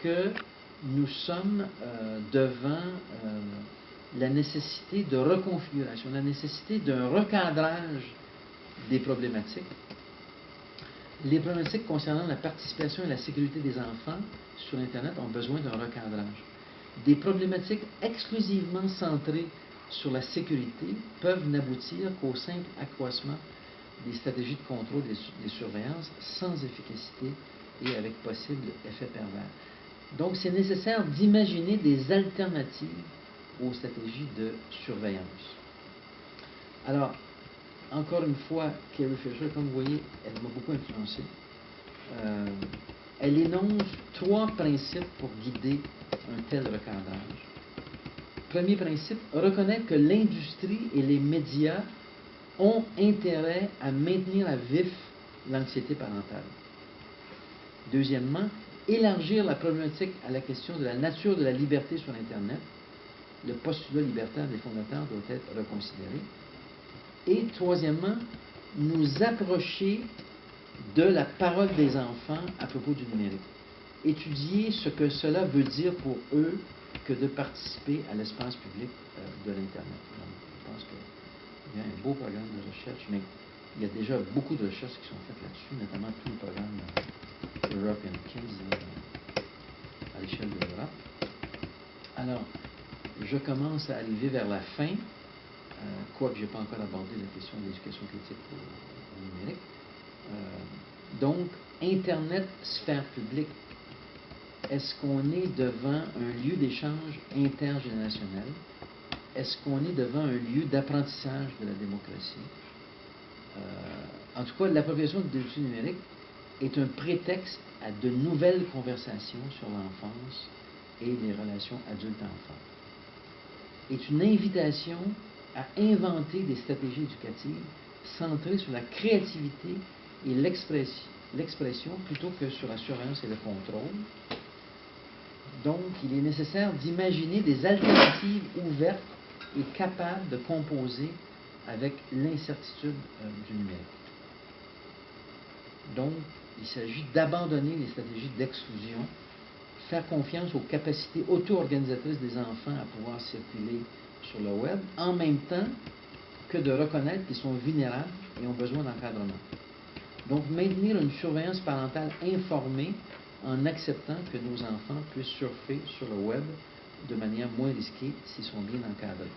que nous sommes devant la nécessité de reconfiguration, la nécessité d'un recadrage des problématiques. Les problématiques concernant la participation et la sécurité des enfants sur Internet ont besoin d'un recadrage. Des problématiques exclusivement centrées sur la sécurité peuvent n'aboutir qu'au simple accroissement des stratégies de contrôle des surveillances sans efficacité et avec possible effet pervers. Donc, c'est nécessaire d'imaginer des alternatives aux stratégies de surveillance. Alors, encore une fois, Carrie Fisher, comme vous voyez, elle m'a beaucoup influencé. Elle énonce 3 principes pour guider un tel recadrage. Premier principe, reconnaître que l'industrie et les médias ont intérêt à maintenir à vif l'anxiété parentale. Deuxièmement, élargir la problématique à la question de la nature de la liberté sur Internet. Le postulat libertaire des fondateurs doit être reconsidéré. Et troisièmement, nous approcher de la parole des enfants à propos du numérique. Étudier ce que cela veut dire pour eux que de participer à l'espace public de l'Internet. Je pense qu'il y a un beau programme de recherche, mais il y a déjà beaucoup de recherches qui sont faites là-dessus, notamment tout le programme European Kids à l'échelle de l'Europe. Alors, je commence à arriver vers la fin, quoique je n'ai pas encore abordé la question de l'éducation critique au numérique. Donc, Internet, sphère publique, est-ce qu'on est devant un lieu d'échange intergénérationnel? Est-ce qu'on est devant un lieu d'apprentissage de la démocratie? En tout cas, l'appropriation de l'outil numérique est un prétexte à de nouvelles conversations sur l'enfance et les relations adultes-enfants. Est une invitation à inventer des stratégies éducatives centrées sur la créativité et l'expression plutôt que sur la surveillance et le contrôle. Donc, il est nécessaire d'imaginer des alternatives ouvertes et capables de composer avec l'incertitude du numérique. Donc, il s'agit d'abandonner les stratégies d'exclusion, faire confiance aux capacités auto-organisatrices des enfants à pouvoir circuler sur le web, en même temps que de reconnaître qu'ils sont vulnérables et ont besoin d'encadrement. Donc, maintenir une surveillance parentale informée en acceptant que nos enfants puissent surfer sur le web de manière moins risquée s'ils sont bien encadrés.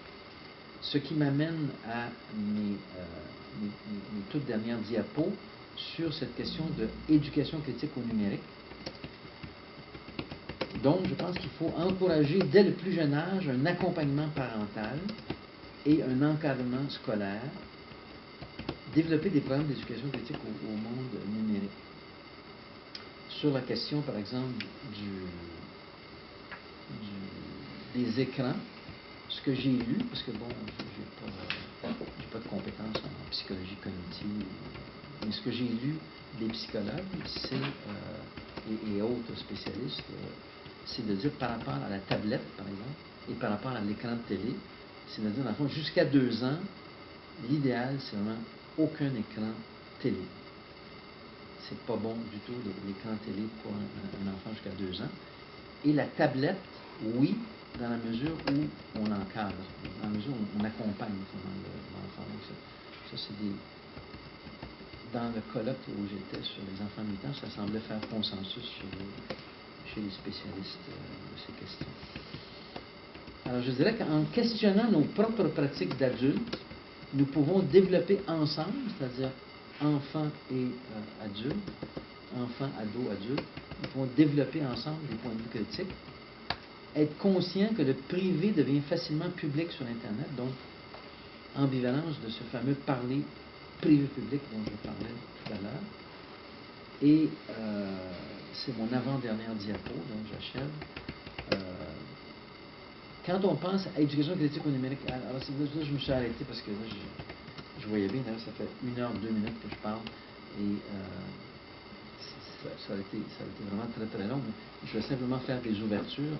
Ce qui m'amène à mes toutes dernières diapos sur cette question de éducation critique au numérique. Donc, je pense qu'il faut encourager dès le plus jeune âge un accompagnement parental et un encadrement scolaire, développer des programmes d'éducation critique au monde numérique. Sur la question, par exemple, des écrans, ce que j'ai lu, parce que bon, j'ai pas de compétences en psychologie cognitive, mais ce que j'ai lu des psychologues, et autres spécialistes, c'est de dire par rapport à la tablette, par exemple, et par rapport à l'écran de télé, c'est de dire, dans le fond, jusqu'à 2 ans, l'idéal, c'est vraiment aucun écran télé. C'est pas bon du tout, l'écran télé pour un enfant jusqu'à 2 ans. Et la tablette, oui, dans la mesure où on encadre, dans la mesure où on accompagne l'enfant. Ça, c'est des... Dans le colloque où j'étais sur les enfants de 8 ans, ça semblait faire consensus chez les spécialistes de ces questions. Alors, je dirais qu'en questionnant nos propres pratiques d'adultes, nous pouvons développer ensemble, c'est-à-dire enfants et adultes, enfants, ados, adultes, nous pouvons développer ensemble des points de vue critiques, être conscient que le privé devient facilement public sur Internet, donc ambivalence de ce fameux parler privé-public dont je parlais tout à l'heure. Et c'est mon avant-dernière diapo, donc j'achève. Quand on pense à éducation critique au numérique, alors là, je me suis arrêté parce que là, je voyais bien, là, ça fait 1 heure, 2 minutes que je parle, et ça a été vraiment très très long, mais je vais simplement faire des ouvertures.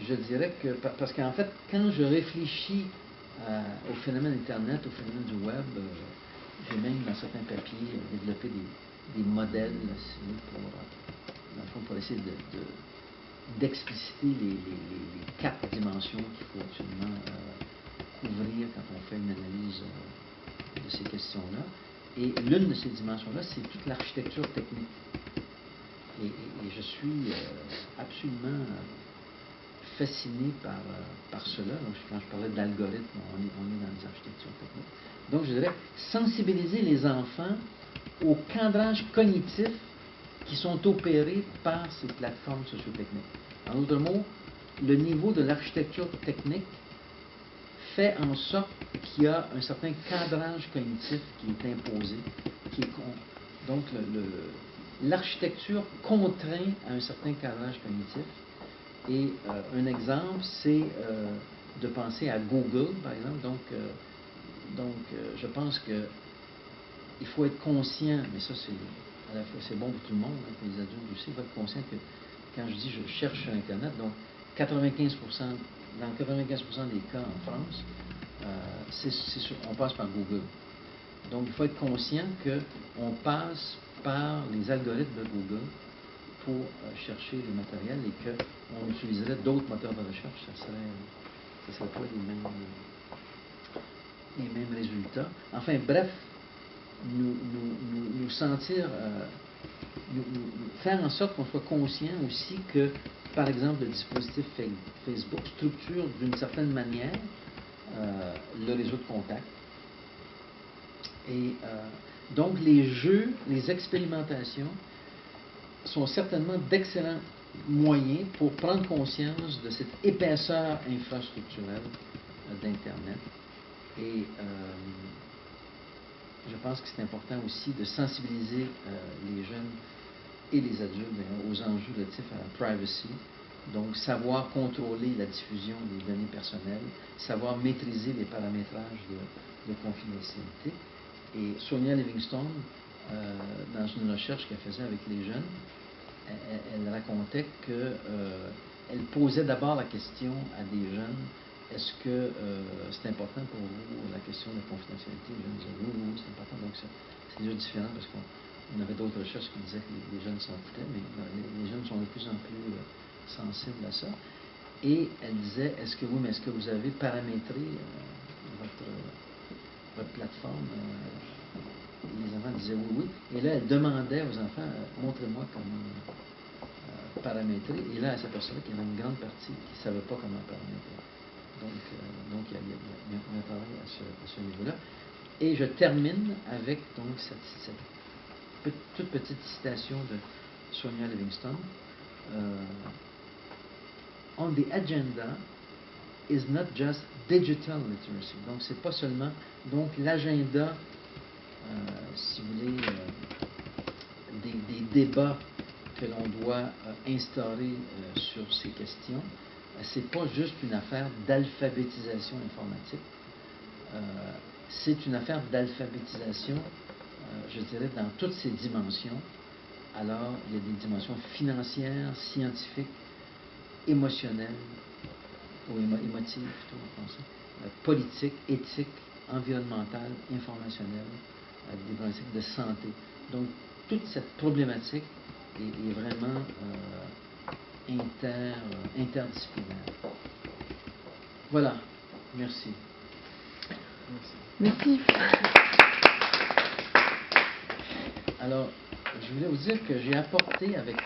Je dirais que, parce qu'en fait, quand je réfléchis au phénomène Internet, au phénomène du web, j'ai même dans certains papiers développé des modèles pour dans le fond, pour essayer d'expliciter les 4 dimensions qu'il faut absolument couvrir quand on fait une analyse de ces questions-là. Et l'une de ces dimensions-là, c'est toute l'architecture technique. Et je suis absolument fasciné par cela. Donc, quand je parlais d'algorithmes, on est dans les architectures techniques. Donc, je dirais sensibiliser les enfants au cadrage cognitif qui sont opérés par ces plateformes sociotechniques. En d'autres mots, le niveau de l'architecture technique fait en sorte qu'il y a un certain cadrage cognitif qui est imposé, donc l'architecture contraint à un certain cadrage cognitif. Et un exemple, c'est de penser à Google, par exemple. Donc, je pense qu'il faut être conscient, mais ça à la fois c'est bon pour tout le monde, hein, pour les adultes aussi, il faut être conscient que quand je dis je cherche sur Internet, donc 95%, dans 95% des cas en France, on passe par Google. Donc, il faut être conscient qu'on passe par les algorithmes de Google pour chercher le matériel et qu'on utiliserait d'autres moteurs de recherche, ça serait pas les mêmes résultats. Enfin, bref, nous sentir, faire en sorte qu'on soit conscient aussi que, par exemple, le dispositif Facebook structure d'une certaine manière le réseau de contacts. Et donc, les jeux, les expérimentations sont certainement d'excellents moyens pour prendre conscience de cette épaisseur infrastructurelle d'Internet. Et je pense que c'est important aussi de sensibiliser les jeunes et les adultes aux enjeux relatifs à la privacy. Donc, savoir contrôler la diffusion des données personnelles, savoir maîtriser les paramétrages de confidentialité. Et Sonia Livingstone, dans une recherche qu'elle faisait avec les jeunes, elle racontait qu'elle posait d'abord la question à des jeunes, est-ce que c'est important pour vous la question de la confidentialité? Les jeunes disaient oui, c'est important. Donc c'est déjà différent parce qu'on avait d'autres recherches qui disaient que les jeunes s'en foutaient, mais les jeunes sont de plus en plus sensibles à ça. Et elle disait, est-ce que vous avez paramétré votre plateforme? Les enfants disaient oui. Et là, elle demandait aux enfants, montrez-moi comment paramétrer. Et là, elle s'apercevait qu'il y avait une grande partie qui ne savait pas comment paramétrer. Donc il y a un travail à ce niveau-là. Et je termine avec donc cette toute petite citation de Sonia Livingstone. On the agenda is not just digital literacy. Donc, c'est pas seulement donc l'agenda, si vous voulez, des débats que l'on doit instaurer sur ces questions. C'est pas juste une affaire d'alphabétisation informatique. C'est une affaire d'alphabétisation, je dirais, dans toutes ses dimensions. Alors, il y a des dimensions financières, scientifiques, émotionnelles, ou émotives, plutôt en français, politiques, éthiques, environnementales, informationnelles, des problématiques de santé. Donc, toute cette problématique est vraiment interdisciplinaire. Voilà. Merci. Merci. Alors, je voulais vous dire que j'ai apporté avec moi